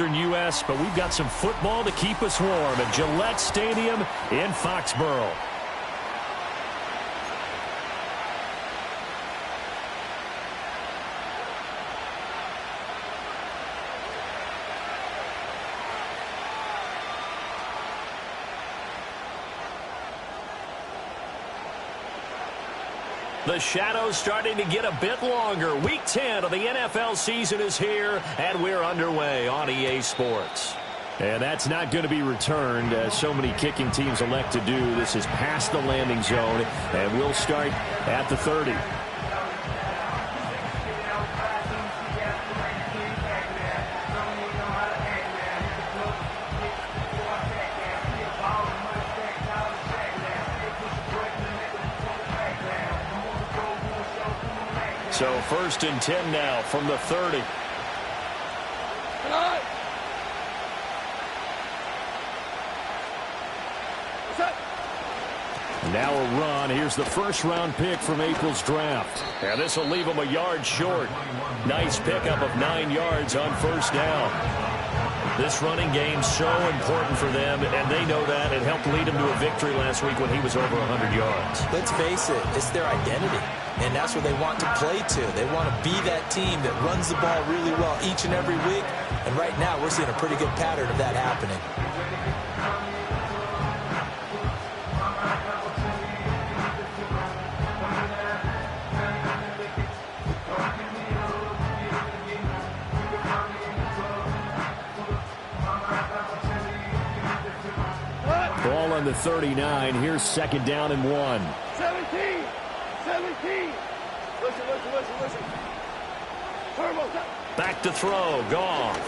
U.S., but we've got some football to keep us warm at Gillette Stadium in Foxborough. The shadows starting to get a bit longer. Week 10 of the NFL season is here, and we're underway on EA Sports. And that's not going to be returned, as so many kicking teams elect to do. This is past the landing zone, and we'll start at the 30. So 1st and 10 now from the 30. Now a run. Here's the first-round pick from April's draft. And this will leave him a yard short. Nice pickup of 9 yards on first down. This running game's so important for them, and they know that. It helped lead them to a victory last week when he was over 100 yards. Let's face it, it's their identity, and that's what they want to play to. They want to be that team that runs the ball really well each and every week, and right now we're seeing a pretty good pattern of that happening. Ball on the 39. Here's 2nd down and 1. 17. Listen. Back to throw. Goff.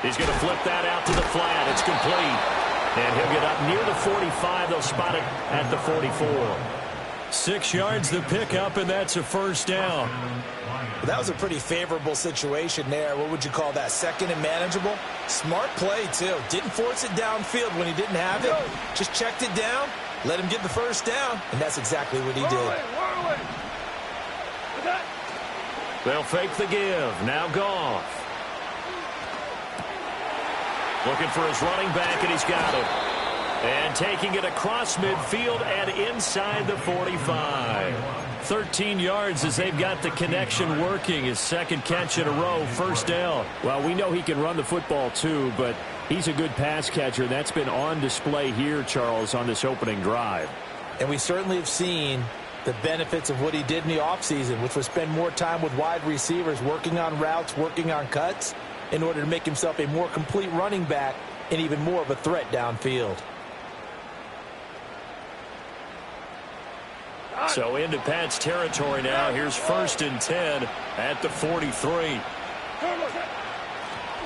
He's going to flip that out to the flat. It's complete. And he'll get up near the 45. They'll spot it at the 44. 6 yards the pickup, and that's a first down. That was a pretty favorable situation there. What would you call that? 2nd and manageable? Smart play, too. Didn't force it downfield when he didn't have it. Just checked it down, let him get the first down, and that's exactly what he did. They'll fake the give. Now Goff. Looking for his running back, and he's got it. And taking it across midfield and inside the 45. 13 yards as they've got the connection working. His 2nd catch in a row, first down. Well, we know he can run the football too, but he's a good pass catcher. That's been on display here, Charles, on this opening drive. And we certainly have seen the benefits of what he did in the offseason, which was spend more time with wide receivers, working on routes, working on cuts, in order to make himself a more complete running back and even more of a threat downfield. So into Pat's territory now. Here's 1st and 10 at the 43.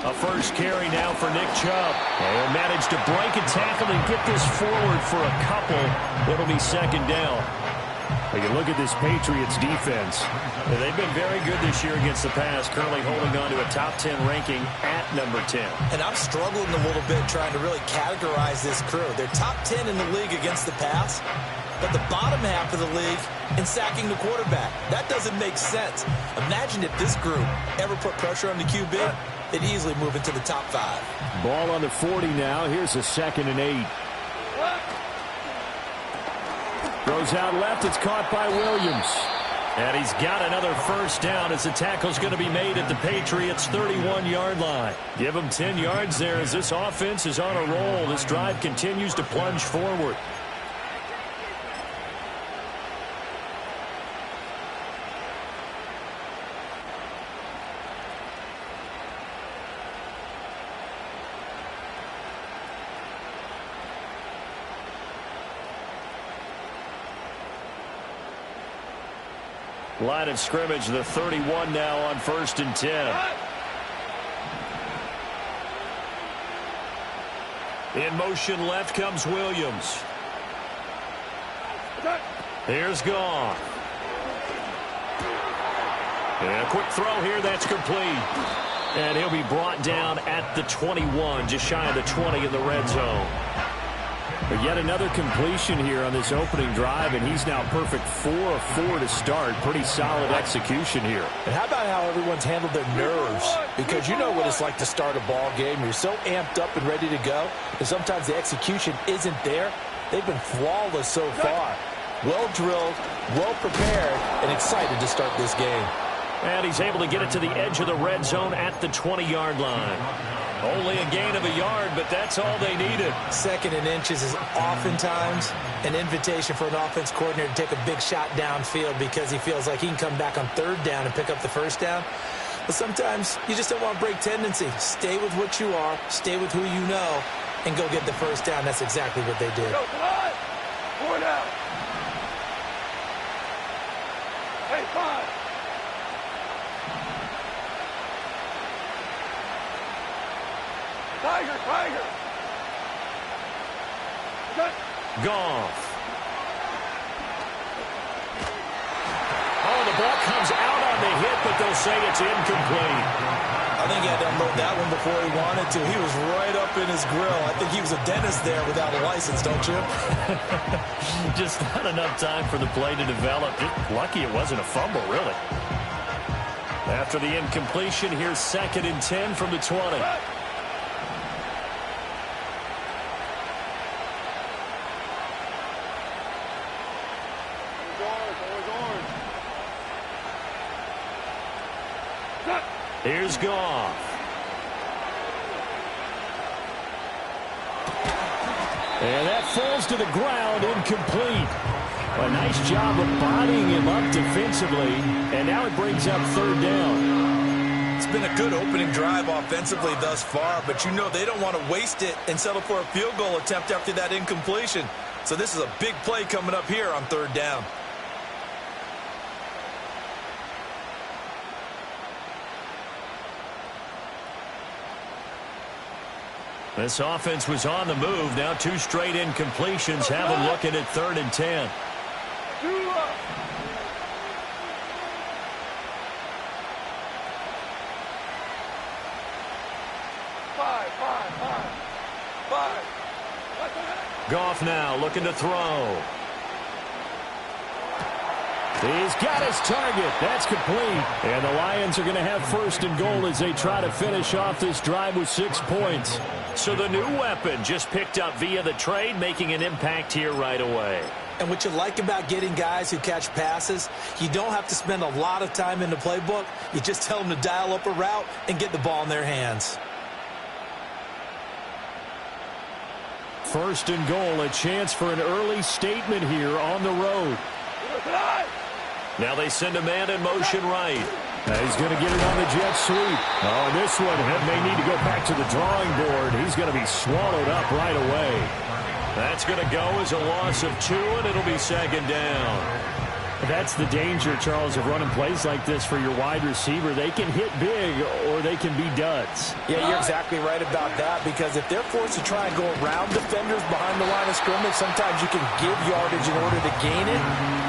A first carry now for Nick Chubb. And managed to break a tackle and get this forward for a couple. It'll be 2nd down. You look at this Patriots defense. They've been very good this year against the pass, currently holding on to a top 10 ranking at number 10. And I'm struggling a little bit trying to really categorize this crew. They're top 10 in the league against the pass, but the bottom half of the league in sacking the quarterback. That doesn't make sense. Imagine if this group ever put pressure on the QB, they'd easily move into the top 5. Ball on the 40 now. Here's a 2nd and 8. Throws out left. It's caught by Williams. And he's got another first down as the tackle's going to be made at the Patriots' 31-yard line. Give them 10 yards there as this offense is on a roll. This drive continues to plunge forward. Line of scrimmage, the 31 now on 1st and 10. In motion left comes Williams. Here's Goff. And a quick throw here, that's complete. And he'll be brought down at the 21, just shy of the 20 in the red zone. But yet another completion here on this opening drive, and he's now perfect 4 of 4 to start. Pretty solid execution here. And how about how everyone's handled their nerves? Because you know what it's like to start a ball game. You're so amped up and ready to go, and sometimes the execution isn't there. They've been flawless so far. Well drilled, well prepared, and excited to start this game. And he's able to get it to the edge of the red zone at the 20-yard line. Only a gain of a yard, but that's all they needed. 2nd and inches is oftentimes an invitation for an offense coordinator to take a big shot downfield because he feels like he can come back on 3rd down and pick up the 1st down. But sometimes you just don't want to break tendency. Stay with what you are, stay with who you know, and go get the 1st down. That's exactly what they did. Go, come on. 4 down. Hey, 5. Tiger, Tiger. Good. Goff. Oh, the ball comes out on the hit, but they'll say it's incomplete. I think he had to unload that one before he wanted to. He was right up in his grill. I think he was a dentist there without a license, don't you? Just not enough time for the play to develop. Just lucky it wasn't a fumble, really. After the incompletion, here's 2nd and 10 from the 20. Here's Goff. And that falls to the ground, incomplete. A nice job of bodying him up defensively, and now it brings up 3rd down. It's been a good opening drive offensively thus far, but you know they don't want to waste it and settle for a field goal attempt after that incompletion. So this is a big play coming up here on 3rd down. This offense was on the move. Now 2 straight incompletions have them looking at 3rd and 10. 5. Goff now looking to throw. He's got his target. That's complete. And the Lions are going to have 1st and goal as they try to finish off this drive with 6 points. So the new weapon just picked up via the trade, making an impact here right away. And what you like about getting guys who catch passes, you don't have to spend a lot of time in the playbook. You just tell them to dial up a route and get the ball in their hands. 1st and goal, a chance for an early statement here on the road. Now they send a man in motion right. He's going to get it on the jet sweep. Oh, and this one may need to go back to the drawing board. He's going to be swallowed up right away. That's going to go as a loss of 2, and it'll be 2nd down. That's the danger, Charles, of running plays like this for your wide receiver. They can hit big or they can be duds. Yeah, you're exactly right about that, because if they're forced to try and go around defenders behind the line of scrimmage, sometimes you can give yardage in order to gain it.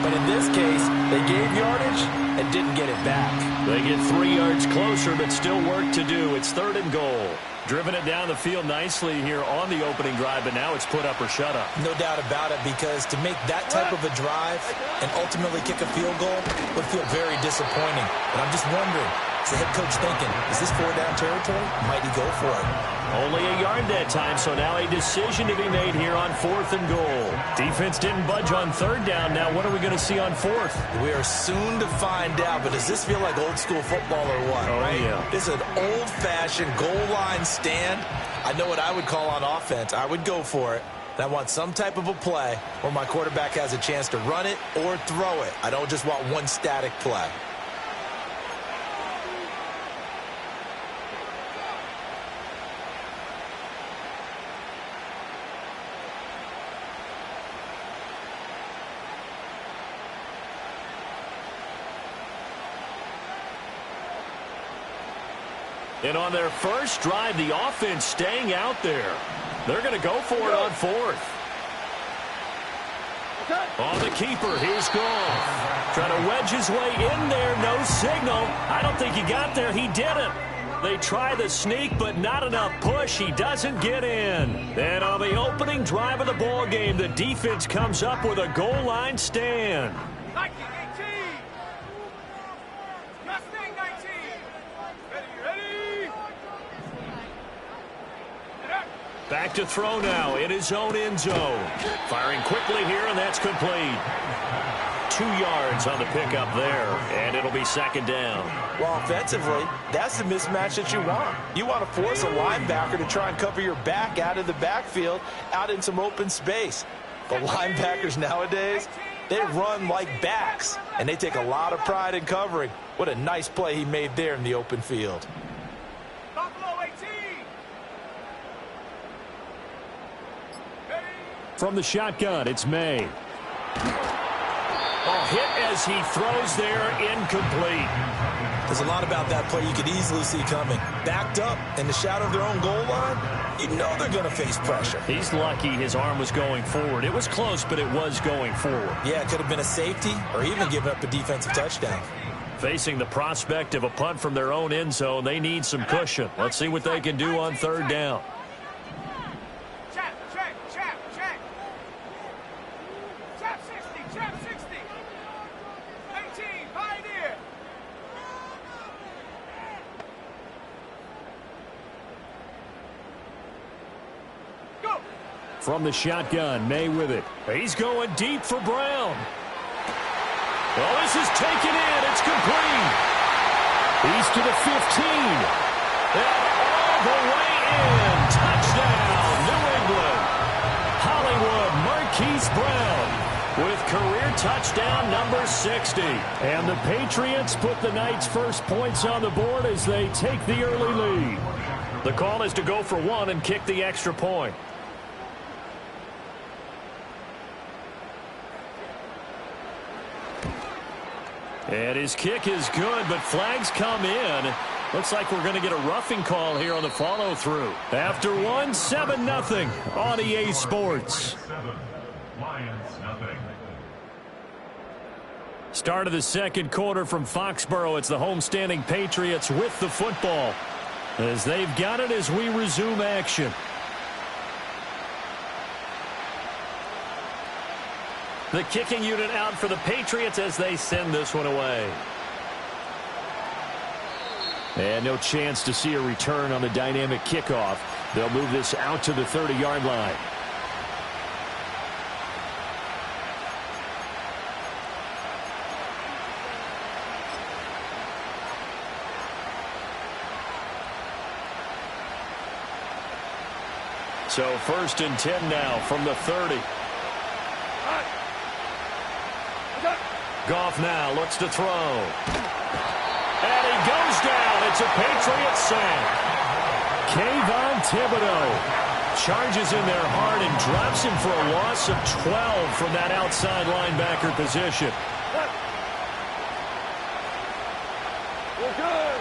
But in this case, they gave yardage and didn't get it back. They get 3 yards closer, but still work to do. It's 3rd and goal. Driven it down the field nicely here on the opening drive, but now it's put up or shut up. No doubt about it, because to make that type of a drive and ultimately kick a field goal would feel very disappointing. And I'm just wondering, is the head coach thinking, is this 4-down territory? Might he go for it? Only a yard that time, so now a decision to be made here on 4th and goal. Defense didn't budge on 3rd down. Now what are we going to see on 4th? We are soon to find out, but does this feel like old school football or what? Oh, right? Yeah. This is an old-fashioned goal line stand. I know what I would call on offense. I would go for it. And I want some type of a play where my quarterback has a chance to run it or throw it. I don't just want one static play. And on their first drive, the offense staying out there. They're going to go for it on 4th. On the keeper, here's Goff. Trying to wedge his way in there, no signal. I don't think he got there. He didn't. They try the sneak, but not enough push. He doesn't get in. And on the opening drive of the ball game, the defense comes up with a goal line stand. 19, 18. Mustang 19. Ready. Back to throw now in his own end zone. Firing quickly here, and that's complete. 2 yards on the pickup there, and it'll be second down. Well, offensively, that's the mismatch that you want. You want to force a linebacker to try and cover your back out of the backfield, out in some open space. But linebackers nowadays, they run like backs, and they take a lot of pride in covering. What a nice play he made there in the open field. Buffalo 18. From the shotgun, it's May. Oh, hit as he throws there, incomplete. There's a lot about that play you could easily see coming. Backed up in the shadow of their own goal line, you know they're going to face pressure. He's lucky his arm was going forward. It was close, but it was going forward. Yeah, it could have been a safety or even given up a defensive touchdown. Facing the prospect of a punt from their own end zone, they need some cushion. Let's see what they can do on third down. Check. Chap 60. 18, Pioneer. Go. From the shotgun, May with it. He's going deep for Brown. Oh, this is taken in. It's complete. He's to the 15. And all the way in. Touchdown, New England. Hollywood Marquise Brown with career touchdown number 60. And the Patriots put the Knights' first points on the board as they take the early lead. The call is to go for one and kick the extra point. And his kick is good, but flags come in. Looks like we're going to get a roughing call here on the follow-through. After one, 7-0 on EA Sports. Start of the second quarter from Foxborough. It's the homestanding Patriots with the football, as they've got it as we resume action. The kicking unit out for the Patriots as they send this one away. And no chance to see a return on the dynamic kickoff. They'll move this out to the 30-yard line. So 1st and 10 now from the 30. Goff now looks to throw. And he goes down. It's a Patriot sack. Kayvon Thibodeau charges in there hard and drops him for a loss of 12 from that outside linebacker position. We're good.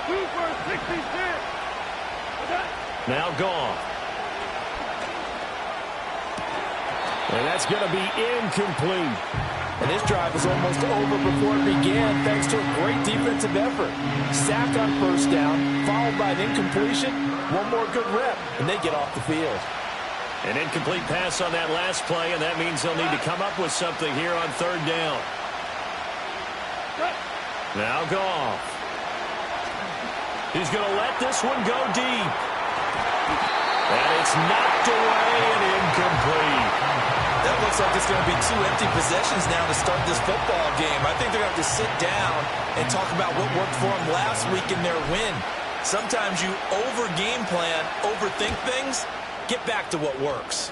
2 for 66. Now Goff. And that's going to be incomplete. And this drive was almost over before it began thanks to a great defensive effort. Sack on first down, followed by an incompletion. One more good rep, and they get off the field. An incomplete pass on that last play, and that means they'll need to come up with something here on third down. Now Goff. He's going to let this one go deep. And it's knocked away and incomplete. That looks like it's going to be 2 empty possessions now to start this football game. I think they're going to have to sit down and talk about what worked for them last week in their win. Sometimes you over-game plan, overthink things, get back to what works.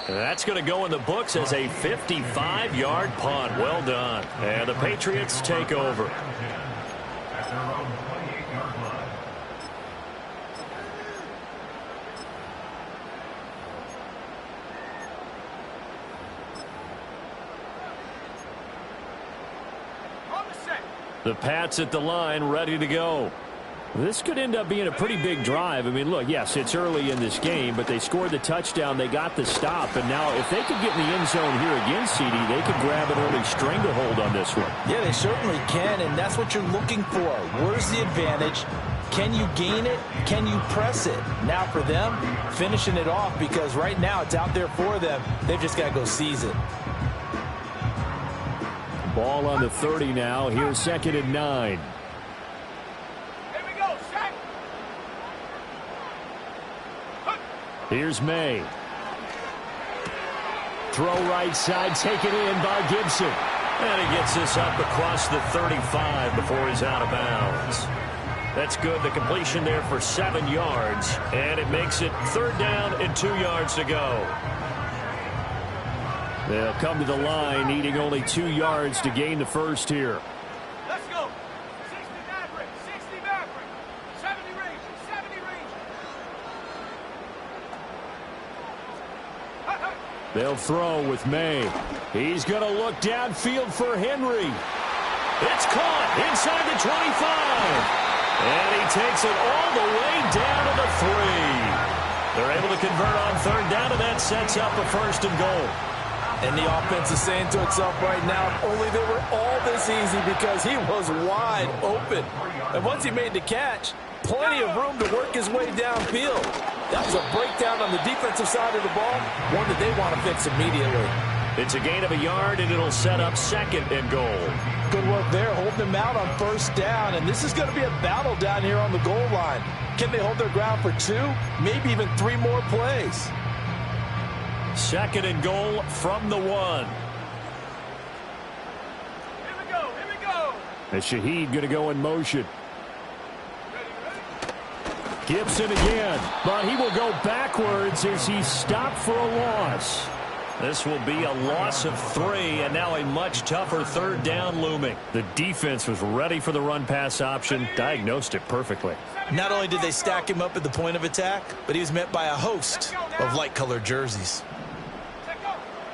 That's going to go in the books as a 55-yard punt. Well done. And the Patriots take over. The Pats at the line, ready to go. This could end up being a pretty big drive. I mean, look, yes, it's early in this game, but they scored the touchdown. They got the stop. And now if they could get in the end zone here again, CD, they could grab an early stranglehold on this one. Yeah, they certainly can, and that's what you're looking for. Where's the advantage? Can you gain it? Can you press it? Now for them, finishing it off, because right now it's out there for them. They've just got to go seize it. Ball on the 30 now. Here's 2nd and 9. Here's May. Throw right side, taken in by Gibson. And he gets this up across the 35 before he's out of bounds. That's good. The completion there for 7 yards. And it makes it 3rd down and 2 yards to go. They'll come to the line, needing only 2 yards to gain the first here. Let's go. 60 Maverick, 60 Maverick. 70 Rangers, 70 Rangers. They'll throw with May. He's going to look downfield for Henry. It's caught inside the 25. And he takes it all the way down to the 3. They're able to convert on 3rd down, and that sets up a 1st and goal. And the offense is saying to itself right now, if only they were all this easy, because he was wide open. And once he made the catch, plenty of room to work his way downfield. That was a breakdown on the defensive side of the ball, one that they want to fix immediately. It's a gain of a yard, and it'll set up 2nd and goal. Good work there, holding him out on 1st down. And this is going to be a battle down here on the goal line. Can they hold their ground for 2, maybe even 3 more plays? 2nd and goal from the 1. Here we go, here we go. And Shaheed going to go in motion. Gibson again, but he will go backwards as he's stopped for a loss. This will be a loss of 3, and now a much tougher 3rd down looming. The defense was ready for the run-pass option, diagnosed it perfectly. Not only did they stack him up at the point of attack, but he was met by a host of light-colored jerseys.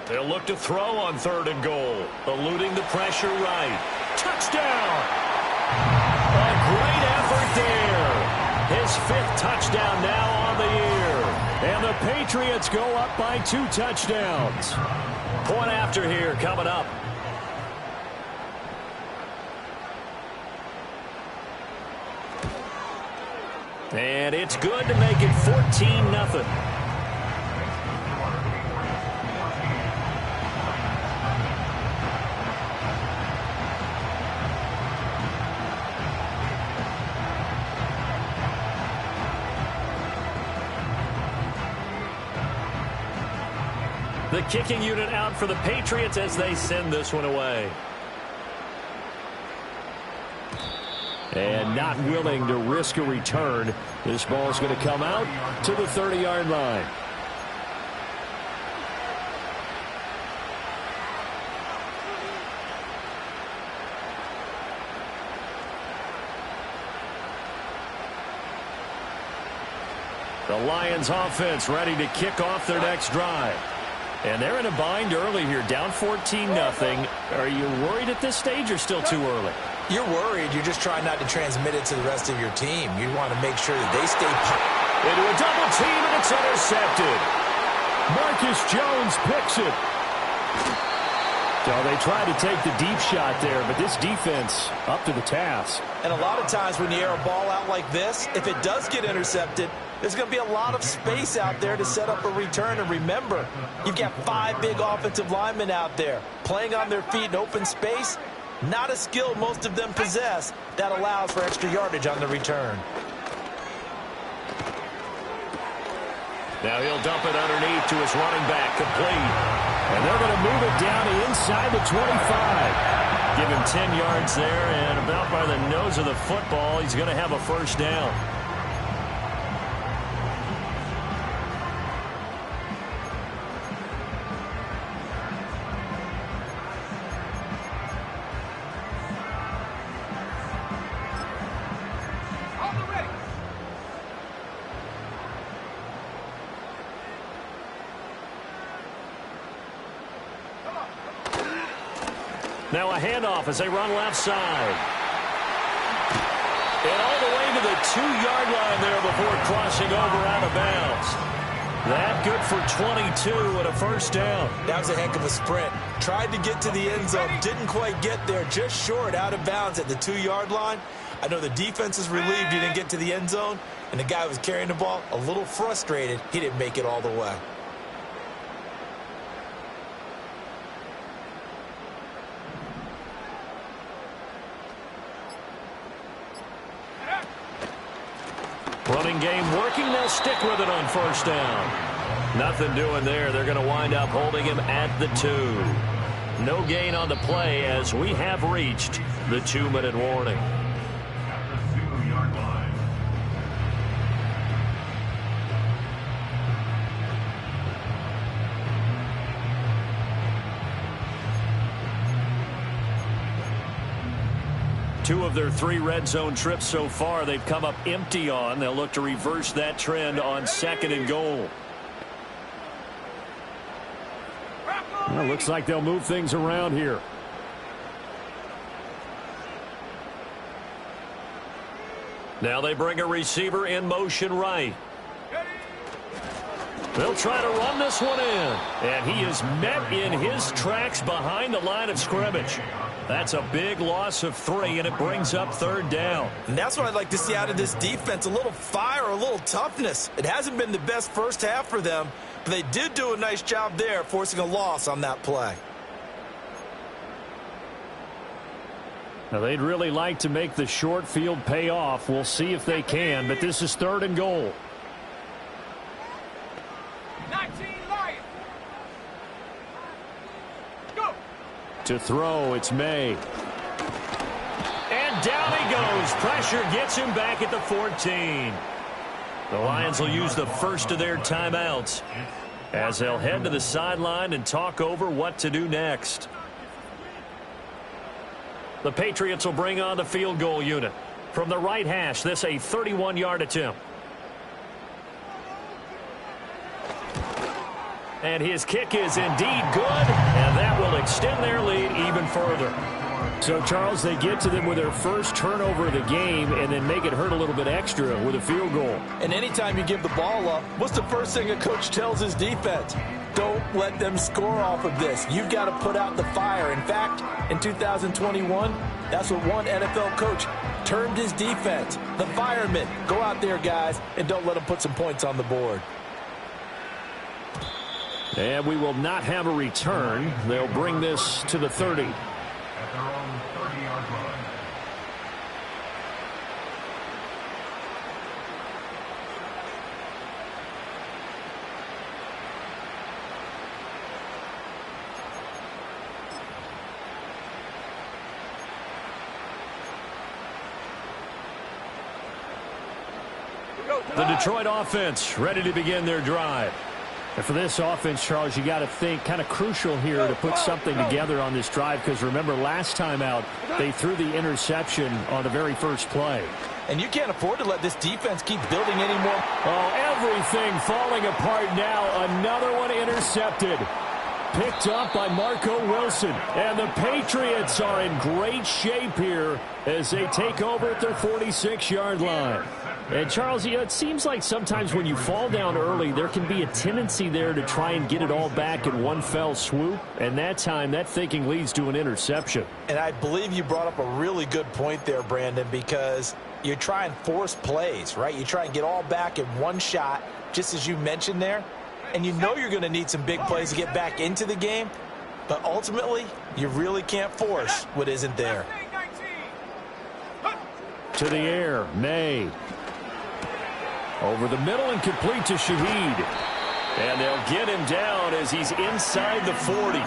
They'll look to throw on 3rd and goal, eluding the pressure right. Touchdown! A great effort there. His 5th touchdown now on the year. And the Patriots go up by 2 touchdowns. Point after here coming up. And it's good to make it 14-0. The kicking unit out for the Patriots as they send this one away. And not willing to risk a return. This ball's going to come out to the 30-yard line. The Lions offense ready to kick off their next drive. And they're in a bind early here, down 14-0. Are you worried at this stage or still too early? You're worried. You're just trying not to transmit it to the rest of your team. You want to make sure that they stay into a double team, and it's intercepted. Marcus Jones picks it. So they tried to take the deep shot there, but this defense up to the task. And a lot of times when you air a ball out like this, if it does get intercepted, there's going to be a lot of space out there to set up a return. And remember, you've got 5 big offensive linemen out there playing on their feet in open space. Not a skill most of them possess that allows for extra yardage on the return. Now he'll dump it underneath to his running back, complete. And they're going to move it down to inside the 25. Give him 10 yards there, and about by the nose of the football, he's going to have a 1st down. Now a handoff as they run left side. And all the way to the 2-yard line there before crossing over out of bounds. That good for 22 and a first down. That was a heck of a sprint. Tried to get to the end zone, didn't quite get there, just short out of bounds at the 2-yard line. I know the defense is relieved he didn't get to the end zone, and the guy who was carrying the ball, a little frustrated, he didn't make it all the way. Running game working. They'll stick with it on first down. Nothing doing there. They're going to wind up holding him at the 2. No gain on the play as we have reached the 2-minute warning. Two of their 3 red zone trips so far they've come up empty on. They'll look to reverse that trend on 2nd and goal. Well, looks like they'll move things around here. Now they bring a receiver in motion right. They'll try to run this one in. And he is met in his tracks behind the line of scrimmage. That's a big loss of 3, and it brings up 3rd down. And that's what I'd like to see out of this defense, a little fire, a little toughness. It hasn't been the best first half for them, but they did do a nice job there, forcing a loss on that play. Now, they'd really like to make the short field pay off. We'll see if they can, but this is 3rd and goal. 19 Lions. Go. To throw, it's May. And down he goes. Pressure gets him back at the 14. The Lions will use the first of their timeouts as they'll head to the sideline and talk over what to do next. The Patriots will bring on the field goal unit. From the right hash, this a 31-yard attempt. And his kick is indeed good, and that will extend their lead even further. So, Charles, they get to them with their first turnover of the game and then make it hurt a little bit extra with a field goal. And anytime you give the ball up, what's the first thing a coach tells his defense? Don't let them score off of this. You've got to put out the fire. In fact, in 2021, that's what one NFL coach termed his defense, the firemen. Go out there, guys, and don't let them put some points on the board. And we will not have a return. They'll bring this to the 30. At their own 30-yard line. The Detroit offense ready to begin their drive. And for this offense, Charles, you got to think kind of crucial here to put something together on this drive, because remember last time out they threw the interception on the very first play. And you can't afford to let this defense keep building anymore. Oh, everything falling apart now. Another one intercepted. Picked up by Marco Wilson. And the Patriots are in great shape here as they take over at their 46-yard line. And, Charles, you know, it seems like sometimes when you fall down early, there can be a tendency there to try and get it all back in one fell swoop. And that time, that thinking leads to an interception. And I believe you brought up a really good point there, Brandon, because you try and force plays, right? You try and get all back in one shot, just as you mentioned there. And you know you're going to need some big plays to get back into the game. But ultimately, you really can't force what isn't there. To the air, May. Over the middle and complete to Shaheed. And they'll get him down as he's inside the 40.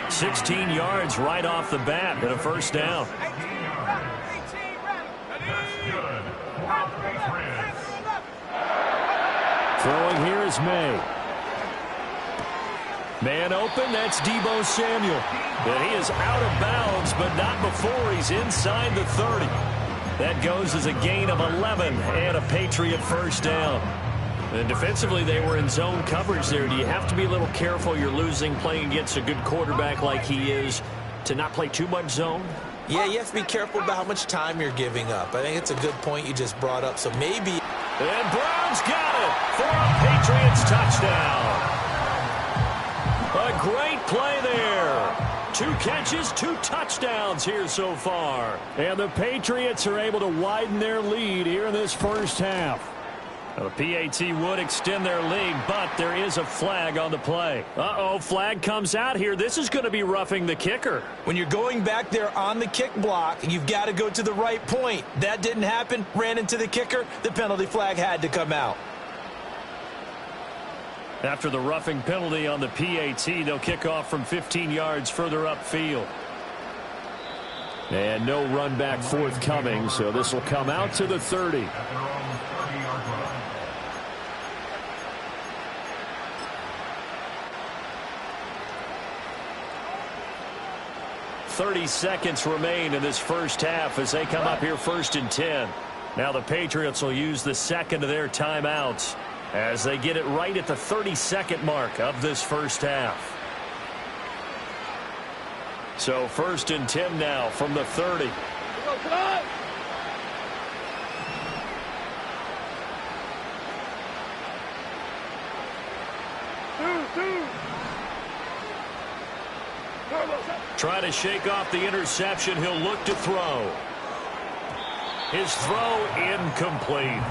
16 yards right off the bat and a first down. Throwing here is May. Man open, that's Deebo Samuel. And he is out of bounds, but not before he's inside the 30. That goes as a gain of 11 and a Patriot first down. And defensively, they were in zone coverage there. Do you have to be a little careful? You're losing playing against a good quarterback like he is to not play too much zone? Yeah, you have to be careful about how much time you're giving up. I think it's a good point you just brought up. So maybe... And Brown's got it for a Patriots touchdown. A great play there. 2 catches, 2 touchdowns here so far. And the Patriots are able to widen their lead here in this first half. The PAT would extend their lead, but there is a flag on the play. Uh-oh, flag comes out here. This is going to be roughing the kicker. When you're going back there on the kick block, you've got to go to the right point. That didn't happen. Ran into the kicker. The penalty flag had to come out. After the roughing penalty on the PAT, they'll kick off from 15 yards further upfield. And no run back forthcoming, so this will come out to the 30. At their own 30-yard line. 30 seconds remain in this first half as they come up here 1st and 10. Now the Patriots will use the second of their timeouts as they get it right at the 30-second mark of this first half. So 1st and 10 now from the 30. Trying to shake off the interception. He'll look to throw. His throw incomplete.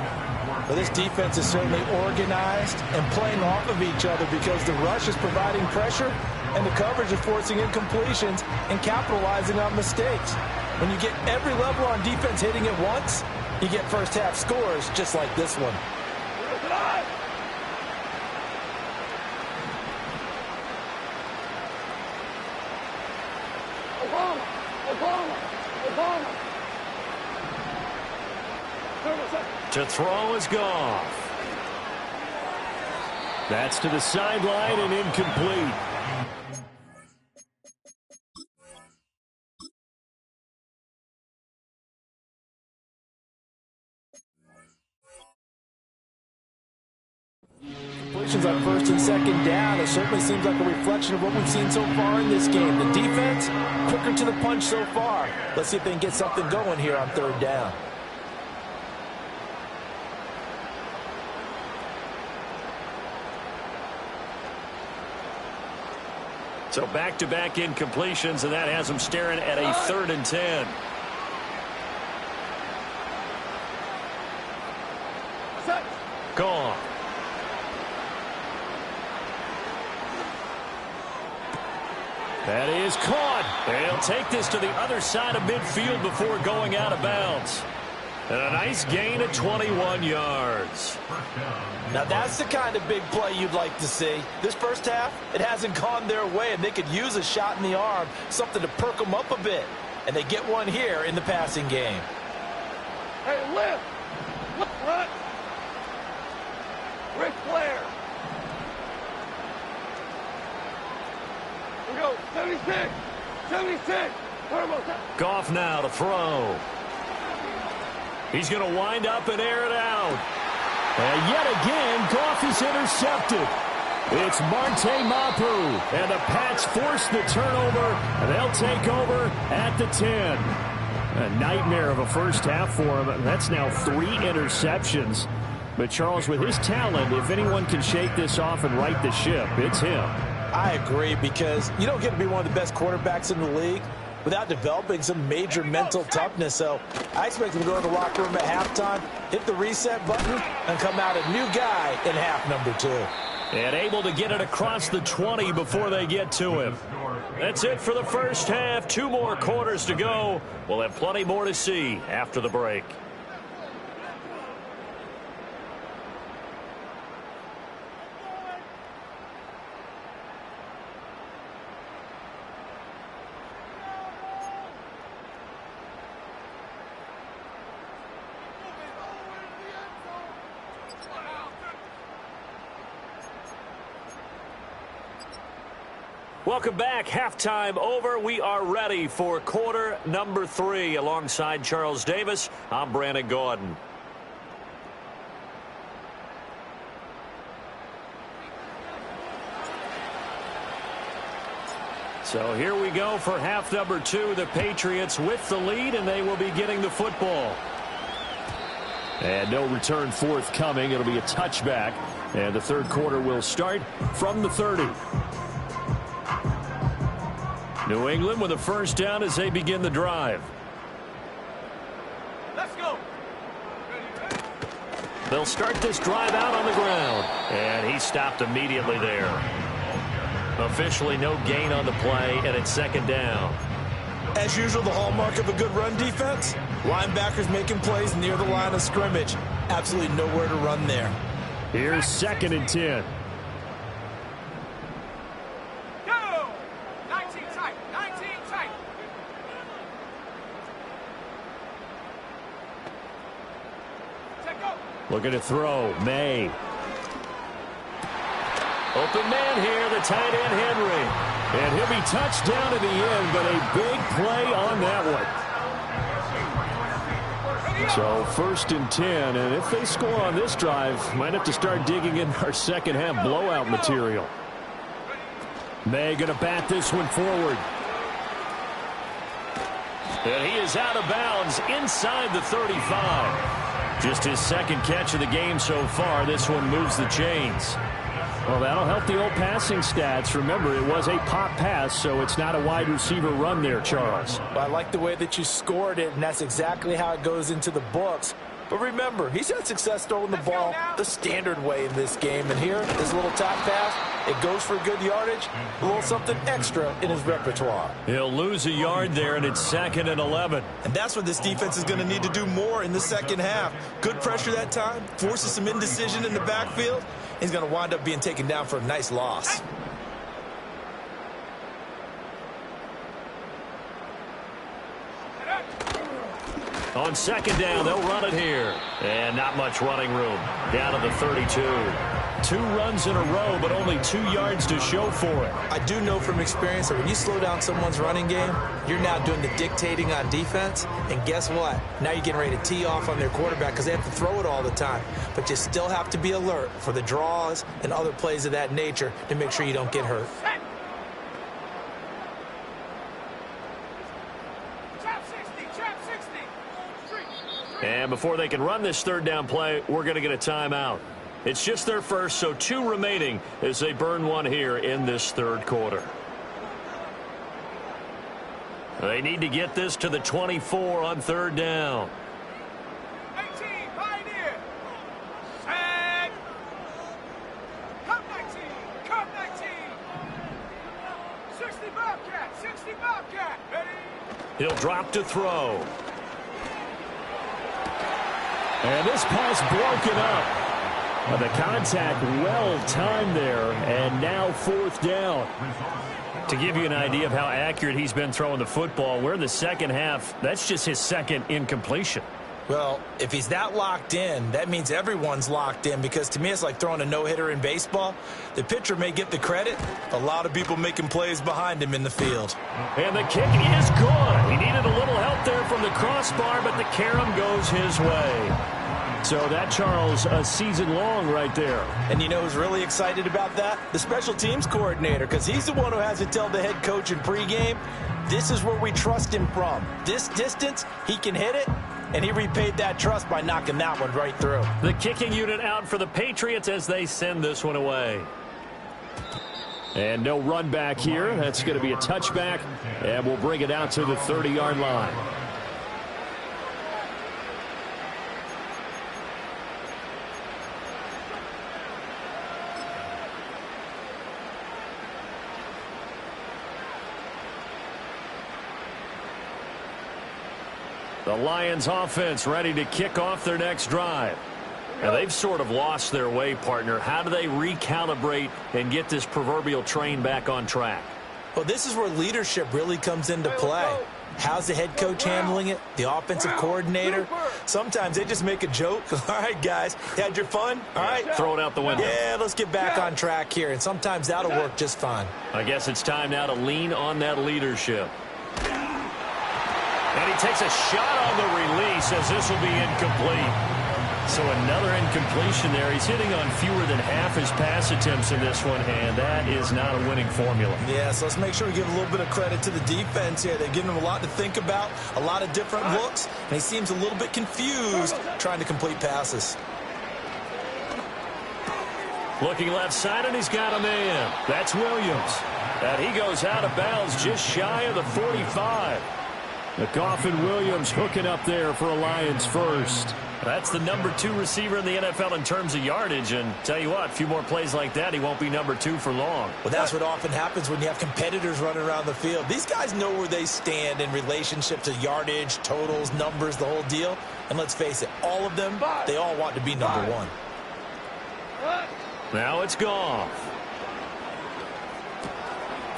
Well, this defense is certainly organized and playing off of each other because the rush is providing pressure and the coverage is forcing incompletions and capitalizing on mistakes. When you get every level on defense hitting at once, you get first half scores just like this one. To throw is Goff. That's to the sideline and incomplete. Completions on 1st and 2nd down. It certainly seems like a reflection of what we've seen so far in this game. The defense, quicker to the punch so far. Let's see if they can get something going here on 3rd down. So back-to-back incompletions, and that has them staring at a 3rd and 10. Gone. That is caught. They'll take this to the other side of midfield before going out of bounds. And a nice gain of 21 yards. Now that's the kind of big play you'd like to see. This first half, it hasn't gone their way, and they could use a shot in the arm, something to perk them up a bit. And they get one here in the passing game. Hey, lift! Front! Ric Flair! We go, 76! 76! Goff now to throw. He's going to wind up and air it out. And yet again, Goff is intercepted. It's Marte Mapu, and the Pats force the turnover, and they'll take over at the 10. A nightmare of a first half for him. That's now 3 interceptions. But Charles, with his talent, if anyone can shake this off and right the ship, it's him. I agree, because you don't get to be one of the best quarterbacks in the league without developing some major mental toughness. So I expect him to go to the locker room at halftime, hit the reset button, and come out a new guy in half number 2. And able to get it across the 20 before they get to him. That's it for the first half. 2 more quarters to go. We'll have plenty more to see after the break. Welcome back. Halftime over. We are ready for quarter number 3. Alongside Charles Davis, I'm Brandon Gordon. So here we go for half number 2. The Patriots with the lead, and they will be getting the football. And no return forthcoming. It'll be a touchback. And the third quarter will start from the 30. New England with a first down as they begin the drive. Let's go. They'll start this drive out on the ground. And he stopped immediately there. Officially no gain on the play, and it's second down. As usual, the hallmark of a good run defense, linebackers making plays near the line of scrimmage. Absolutely nowhere to run there. Here's 2nd and 10. Go! 19 tight. 19 tight. Check go. Looking to throw. May. Open man here, the tight end Henry. And he'll be touched down in the end, but a big play on that one. So 1st and 10, and if they score on this drive, might have to start digging in our second half blowout material. May going to bat this one forward. And he is out of bounds inside the 35. Just his second catch of the game so far. This one moves the chains. Well, that'll help the old passing stats. Remember, it was a pop pass, so it's not a wide receiver run there, Charles. I like the way that you scored it, and that's exactly how it goes into the books. But remember, he's had success throwing the ball the standard way in this game. And here, this little top pass, it goes for good yardage, a little something extra in his repertoire. He'll lose a yard there, and it's 2nd and 11. And that's what this defense is going to need to do more in the second half. Good pressure that time, forces some indecision in the backfield. He's going to wind up being taken down for a nice loss. On 2nd down, they'll run it here. And not much running room. Down to the 32. 2 runs in a row, but only 2 yards to show for it. I do know from experience that when you slow down someone's running game, you're now doing the dictating on defense. And guess what? Now you're getting ready to tee off on their quarterback because they have to throw it all the time. But you still have to be alert for the draws and other plays of that nature to make sure you don't get hurt. And before they can run this 3rd down play, we're going to get a timeout. It's just their first, so 2 remaining as they burn one here in this 3rd quarter. They need to get this to the 24 on 3rd down. 18, Pioneer. Sag. Come 19. Come 19. 60 Bobcat. 60 Bobcat. Ready? He'll drop to throw. And this pass broken up. But the contact well timed there, and now 4th down. To give you an idea of how accurate he's been throwing the football, we're in the second half. That's just his 2nd incompletion. Well, if he's that locked in, that means everyone's locked in, because to me it's like throwing a no-hitter in baseball. The pitcher may get the credit, a lot of people making plays behind him in the field. And the kick is good. He needed a little help there from the crossbar, but the carom goes his way. So that, Charles, a season long right there. And you know who's really excited about that? The special teams coordinator, because he's the one who has to tell the head coach in pregame, this is where we trust him from. This distance, he can hit it, and he repaid that trust by knocking that one right through. The kicking unit out for the Patriots as they send this one away. And no run back here. That's going to be a touchback, and we'll bring it out to the 30-yard line. The Lions offense ready to kick off their next drive. Now they've sort of lost their way, partner. How do they recalibrate and get this proverbial train back on track? Well, this is where leadership really comes into play. How's the head coach handling it? The offensive coordinator? Sometimes they just make a joke. All right, guys, you had your fun? All right. Throw it out the window. Yeah, let's get back on track here. And sometimes that'll work just fine. I guess it's time now to lean on that leadership. And he takes a shot on the release as this will be incomplete. So another incompletion there. He's hitting on fewer than half his pass attempts in this one, and that is not a winning formula. Yeah, so let's make sure we give a little bit of credit to the defense here. They're giving him a lot to think about, a lot of different looks, and he seems a little bit confused trying to complete passes. Looking left side, and he's got a man. That's Williams. And he goes out of bounds just shy of the 45. McGough and Williams hooking up there for a Lions first. That's the number 2 receiver in the NFL in terms of yardage. And tell you what, a few more plays like that, he won't be number 2 for long. Well, that's what often happens when you have competitors running around the field. These guys know where they stand in relationship to yardage, totals, numbers, the whole deal. And let's face it, all of them, they all want to be number 1. Now it's Goff.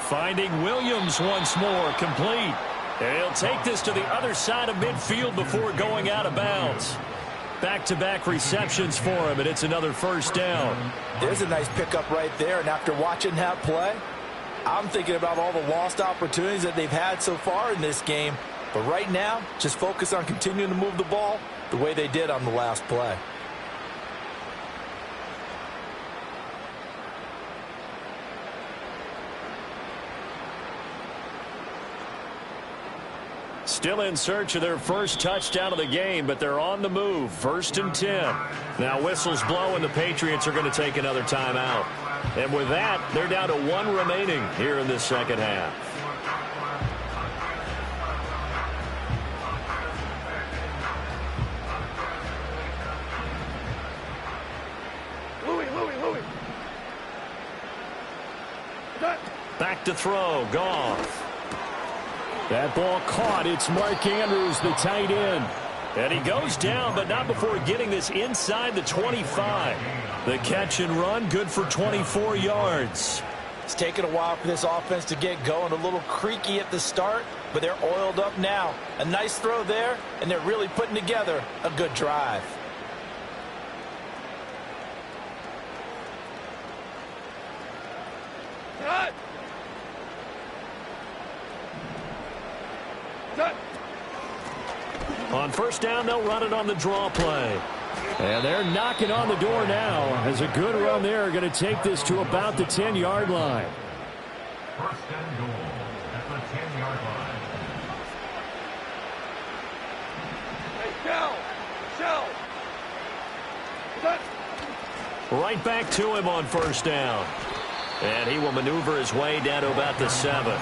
Finding Williams once more, complete. And he'll take this to the other side of midfield before going out of bounds. Back-to-back receptions for him, and it's another first down. There's a nice pickup right there, and after watching that play, I'm thinking about all the lost opportunities that they've had so far in this game. But right now, just focus on continuing to move the ball the way they did on the last play. Still in search of their first touchdown of the game, but they're on the move. 1st and 10. Now whistles blow, and the Patriots are going to take another timeout. And with that, they're down to 1 remaining here in this second half. Louis. Back to throw. Goff. That ball caught. It's Mark Andrews, the tight end. And he goes down, but not before getting this inside the 25. The catch and run, good for 24 yards. It's taken a while for this offense to get going. A little creaky at the start, but they're oiled up now. A nice throw there, and they're really putting together a good drive. On first down, they'll run it on the draw play. And they're knocking on the door now as a good run there. Going to take this to about the 10-yard line. 1st and goal at the 10-yard line. Right back to him on first down. And he will maneuver his way down to about the 7.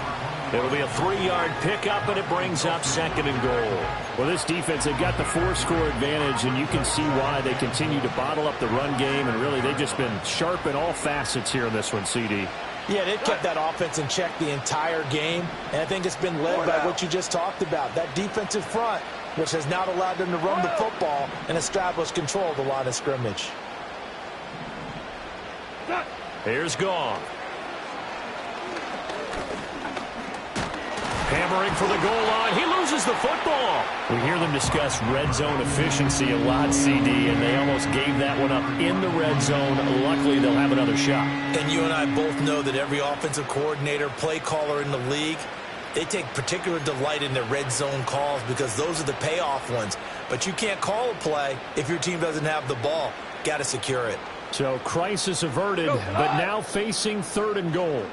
It'll be a 3-yard pickup, and it brings up 2nd and goal. Well, this defense, they've got the 4-score advantage, and you can see why they continue to bottle up the run game, and really they've just been sharp in all facets here in this one, CD. Yeah, they've kept that offense in check the entire game, and I think it's been led by what you just talked about, that defensive front, which has not allowed them to run the football and establish control of the line of scrimmage. Here's Goff. Hammering for the goal line. He loses the football. We hear them discuss red zone efficiency a lot, CD, and they almost gave that one up in the red zone. Luckily, they'll have another shot. And you and I both know that every offensive coordinator, play caller in the league, they take particular delight in their red zone calls because those are the payoff ones. But you can't call a play if your team doesn't have the ball. Got to secure it. So crisis averted, but now facing 3rd and goal.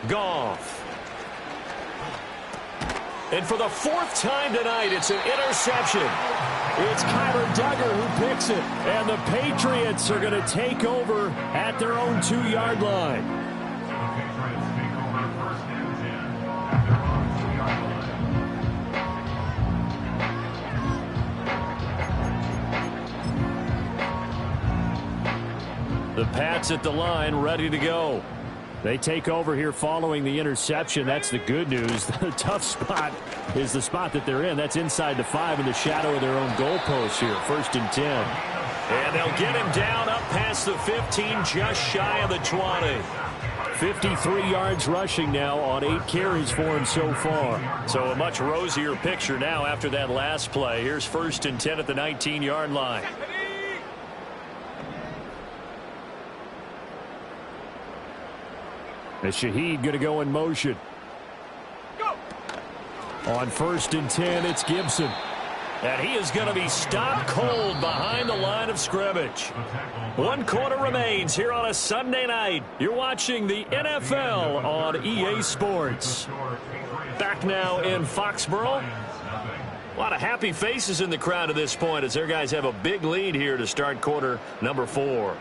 Goff. And for the 4th time tonight, it's an interception. It's Kyler Duggar who picks it. And the Patriots are going to take over at their own 2-yard line. The Patriots take over 1st and 10 at their own 2-yard line. The Pats at the line, ready to go. They take over here following the interception. That's the good news. The tough spot is the spot that they're in. That's inside the 5 in the shadow of their own goalpost here. 1st and 10. And they'll get him down up past the 15, just shy of the 20. 53 yards rushing now on 8 carries for him so far. So a much rosier picture now after that last play. Here's 1st and 10 at the 19-yard line. And Shaheed going to go in motion. On 1st and 10, it's Gibson. And he is going to be stopped cold behind the line of scrimmage. 1 quarter remains here on a Sunday night. You're watching the NFL on EA Sports. Back now in Foxborough. A lot of happy faces in the crowd at this point as their guys have a big lead here to start quarter number 4.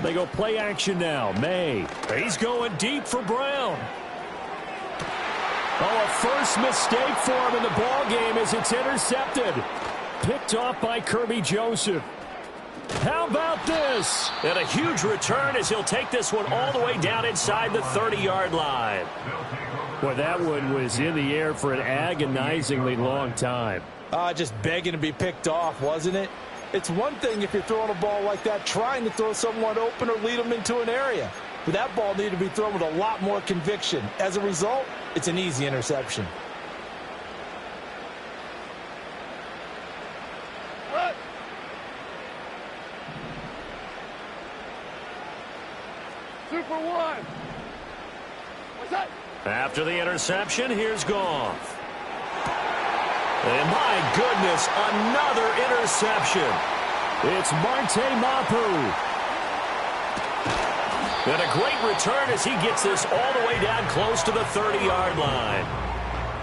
They go play action now. May. He's going deep for Brown. Oh, a first mistake for him in the ball game as it's intercepted. Picked off by Kirby Joseph. How about this? And a huge return as he'll take this one all the way down inside the 30-yard line. Boy, that one was in the air for an agonizingly long time. Just begging to be picked off, wasn't it? It's one thing if you're throwing a ball like that, trying to throw someone open or lead them into an area. But that ball needed to be thrown with a lot more conviction. As a result, it's an easy interception. Super one. What's that? After the interception, here's Goff. And my goodness, another interception. It's Marte Mapu. And a great return as he gets this all the way down close to the 30-yard line.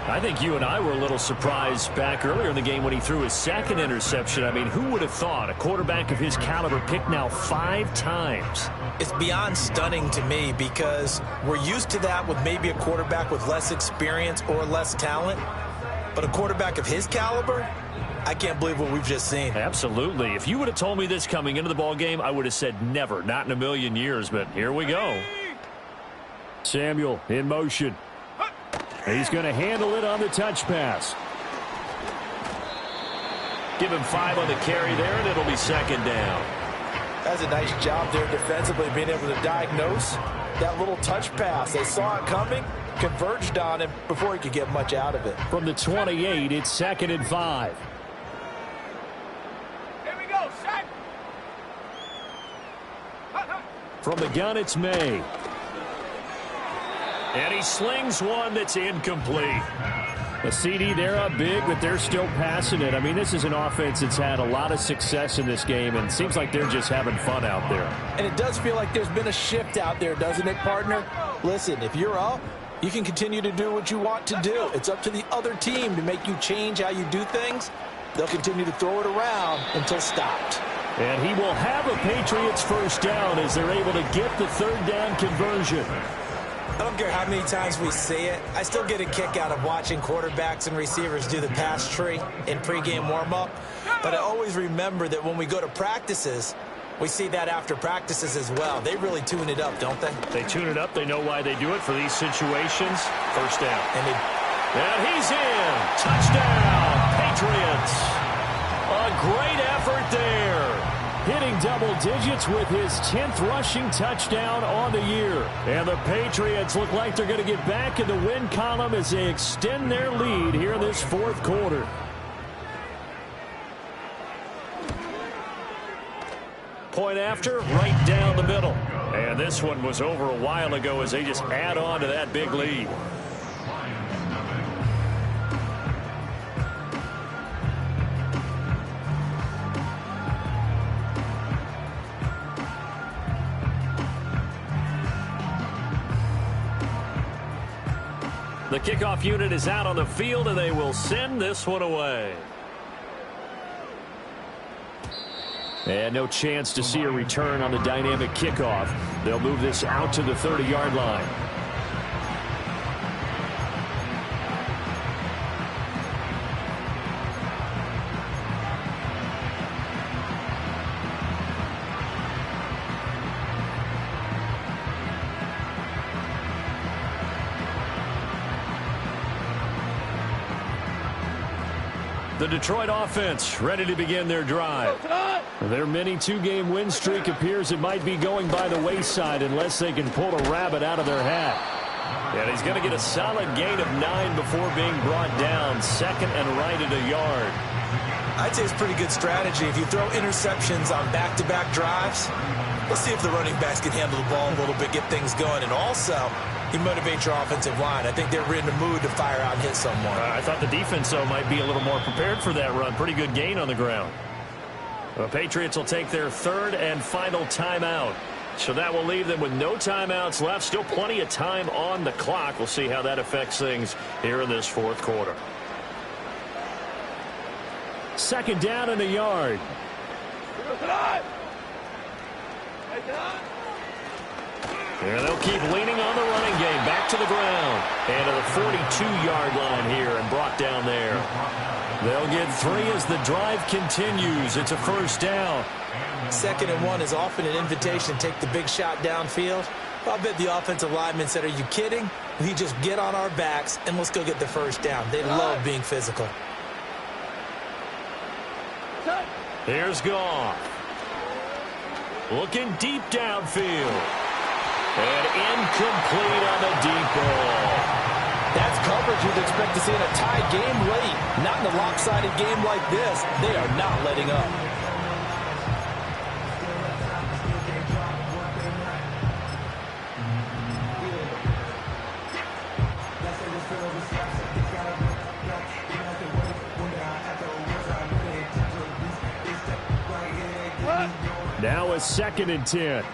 I think you and I were a little surprised back earlier in the game when he threw his second interception. I mean, who would have thought a quarterback of his caliber picked now 5 times? It's beyond stunning to me because we're used to that with maybe a quarterback with less experience or less talent. But a quarterback of his caliber, I can't believe what we've just seen. Absolutely. If you would have told me this coming into the ball game, I would have said never, not in a million years. But here we go. Samuel in motion. He's going to handle it on the touch pass. Give him 5 on the carry there, and it'll be second down. That's a nice job there defensively, being able to diagnose that little touch pass. They saw it coming, converged on him before he could get much out of it. From the 28, it's 2nd and 5. Here we go, set. From the gun, it's May. And he slings one that's incomplete. A CD, they're up big, but they're still passing it. I mean, this is an offense that's had a lot of success in this game, and it seems like they're just having fun out there. And it does feel like there's been a shift out there, doesn't it, partner? Listen, if you're up, you can continue to do what you want to do. It's up to the other team to make you change how you do things. They'll continue to throw it around until stopped. And he will have a Patriots first down as they're able to get the 3rd down conversion. I don't care how many times we see it. I still get a kick out of watching quarterbacks and receivers do the pass tree in pregame warm-up. But I always remember that when we go to practices, we see that after practices as well. They really tune it up, don't they? They tune it up. They know why they do it for these situations. First down. And he's in. Touchdown, Patriots. A great effort there. Hitting double digits with his 10th rushing touchdown on the year. And the Patriots look like they're going to get back in the win column as they extend their lead here in this 4th quarter. Point after, right down the middle. And this one was over a while ago as they just add on to that big lead. The kickoff unit is out on the field, and they will send this one away. And no chance to see a return on the dynamic kickoff. They'll move this out to the 30-yard line. The Detroit offense ready to begin their drive. Their mini 2-game win streak appears it might be going by the wayside unless they can pull a rabbit out of their hat. And he's going to get a solid gain of 9 before being brought down. 2nd and right at a yard. I'd say it's pretty good strategy. If you throw interceptions on back-to-back drives, let's see if the running backs can handle the ball a little bit, get things going. And also, you motivate your offensive line. I think they're in the mood to fire out and hit someone. I thought the defense, though, might be a little more prepared for that run. Pretty good gain on the ground. The Patriots will take their third and final timeout. So that will leave them with no timeouts left. Still plenty of time on the clock. We'll see how that affects things here in this fourth quarter. Second down and a yard. And they'll keep leaning on the running game. Back to the ground. And to the 42-yard line here and brought down there. They'll get 3 as the drive continues. It's a first down. 2nd and 1 is often an invitation to take the big shot downfield. I bet the offensive lineman said, are you kidding? We just get on our backs and let's go get the first down. They love being physical. Here's Goff. Looking deep downfield. And incomplete on the deep ball. That's coverage you'd expect to see in a tie game late. Not in a lopsided game like this. They are not letting up. Now a 2nd and 10.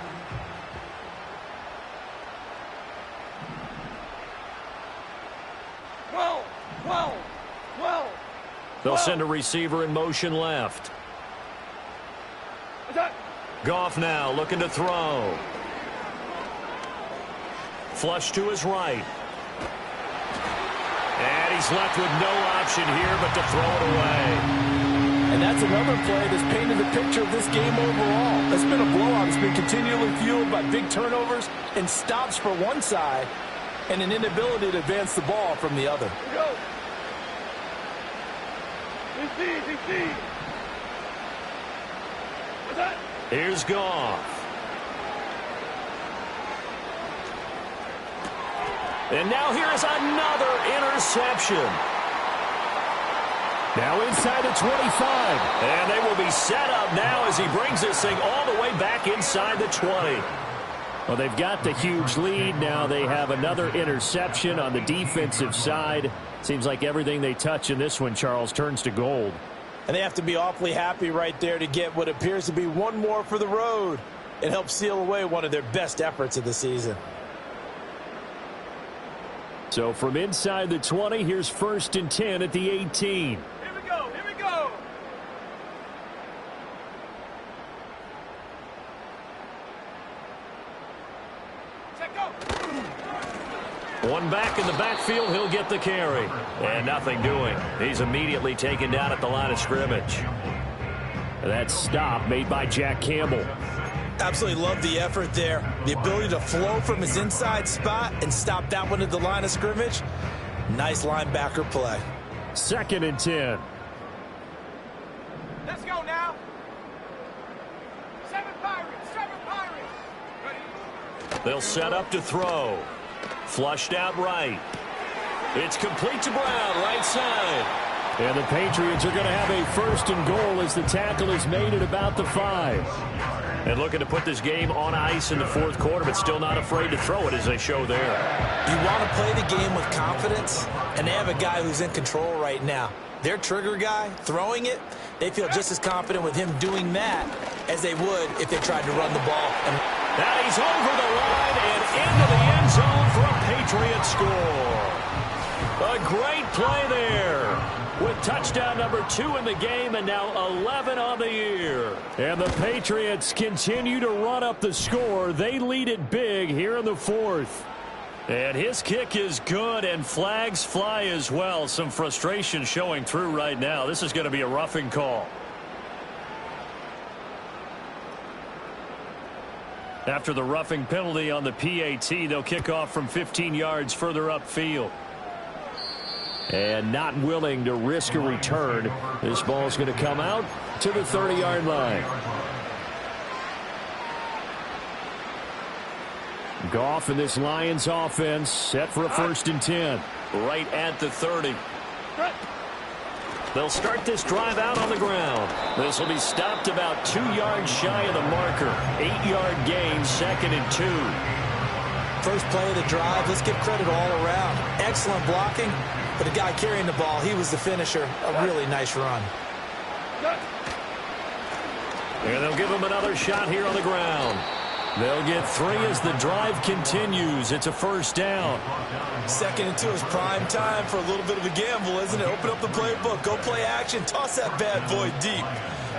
They'll send a receiver in motion left. Goff now looking to throw. Flush to his right. And he's left with no option here but to throw it away. And that's another play that's painted the picture of this game overall. It's been a blowout. It's been continually fueled by big turnovers and stops for one side and an inability to advance the ball from the other. Here's Goff. And now here is another interception. Now inside the 25. And they will be set up now as he brings this thing all the way back inside the 20. Well, they've got the huge lead. Now they have another interception on the defensive side. Seems like everything they touch in this one, Charles, turns to gold. And they have to be awfully happy right there to get what appears to be one more for the road. It helps seal away one of their best efforts of the season. So from inside the 20, here's 1st and 10 at the 18. Here we go. Here we go. Check go. One back in the backfield, he'll get the carry. And nothing doing. He's immediately taken down at the line of scrimmage. That stop made by Jack Campbell. Absolutely love the effort there. The ability to flow from his inside spot and stop that one at the line of scrimmage. Nice linebacker play. 2nd and 10. Let's go now. 7 Pirates. 7 Pirates. Ready? They'll set up to throw. Flushed out right. It's complete to Brown, right side. And the Patriots are going to have a 1st and goal as the tackle is made at about the 5. And looking to put this game on ice in the fourth quarter, but still not afraid to throw it as they show there. You want to play the game with confidence, and they have a guy who's in control right now. Their trigger guy, throwing it, they feel just as confident with him doing that as they would if they tried to run the ball. And now he's over the line and into the end zone for a Patriot score. A great play there. With touchdown number 2 in the game and now 11 on the year. And the Patriots continue to run up the score. They lead it big here in the 4th. And his kick is good, and flags fly as well. Some frustration showing through right now. This is going to be a roughing call. After the roughing penalty on the PAT, they'll kick off from 15 yards further upfield. And not willing to risk a return. This ball's going to come out to the 30-yard line. Goff and this Lions offense set for a 1st and 10. Right at the 30. They'll start this drive out on the ground. This will be stopped about 2 yards shy of the marker. 8-yard gain, 2nd and 2. First play of the drive, let's give credit all around. Excellent blocking, but the guy carrying the ball, he was the finisher. A really nice run. And they'll give him another shot here on the ground. They'll get 3 as the drive continues. It's a first down. 2nd and 2 is prime time for a little bit of a gamble, isn't it? Open up the playbook, go play action, toss that bad boy deep.